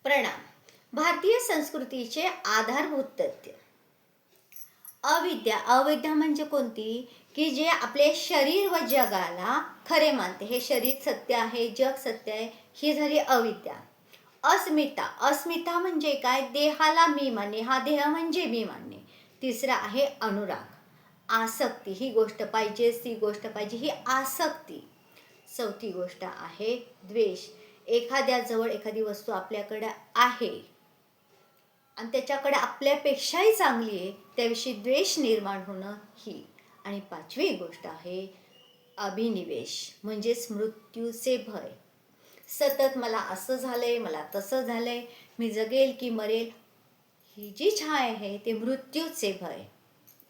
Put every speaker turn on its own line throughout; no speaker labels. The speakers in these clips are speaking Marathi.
प्रणाम. भारतीय संस्कृतीचे आधारभूत तथ्य. अविद्या म्हणजे कोणती? की जे आपले शरीर व जगाला खरे मानते. हे शरीर सत्य आहे, जग सत्य आहे, ही झाली अविद्या. अस्मिता म्हणजे काय? देहाला मी मानणे, हा देह म्हणजे मी मानणे. तिसरा आहे अनुराग, आसक्ती, ही गोष्ट पाहिजे, ती गोष्ट पाहिजे, ही आसक्ती. चौथी गोष्ट आहे द्वेष. एखाद्याजवळ एखादी वस्तू आपल्याकडे आहे आणि त्याच्याकडे आपल्यापेक्षाही चांगली आहे, त्याविषयी द्वेष निर्माण होणं ही. आणि पाचवी गोष्ट आहे अभिनिवेश, म्हणजेच मृत्यूचे भय. सतत मला असं झालंय, मला तसं झालंय, मी जगेल की मरेल, ही जी छाया आहे ते मृत्यूचे भय.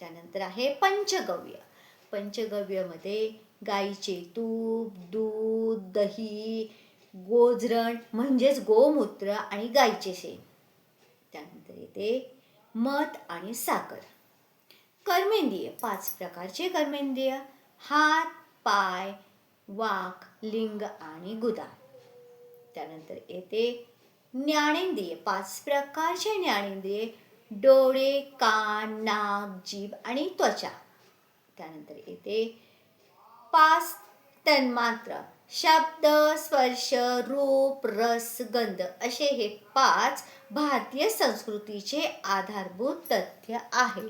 त्यानंतर आहे पंचगव्यमध्ये गाईचे तूप, दूध, दही, गोजरण म्हणजेच गोमूत्र आणि गाईचे शेण. त्यानंतर येते मध आणि साखर. कर्मेंद्रिय, 5 प्रकारचे कर्मेंद्रिय: हात, पाय, वाक, लिंग आणि गुदा. त्यानंतर येते ज्ञानेंद्रिय, 5 प्रकारचे ज्ञानेंद्रिय: डोळे, कान, नाक, जीभ आणि त्वचा. त्यानंतर येते 5 तन्मात्र: शब्द, स्पर्श, रूप, रस, गंध. असे हे 5 भारतीय संस्कृतीचे आधारभूत तथ्य आहे.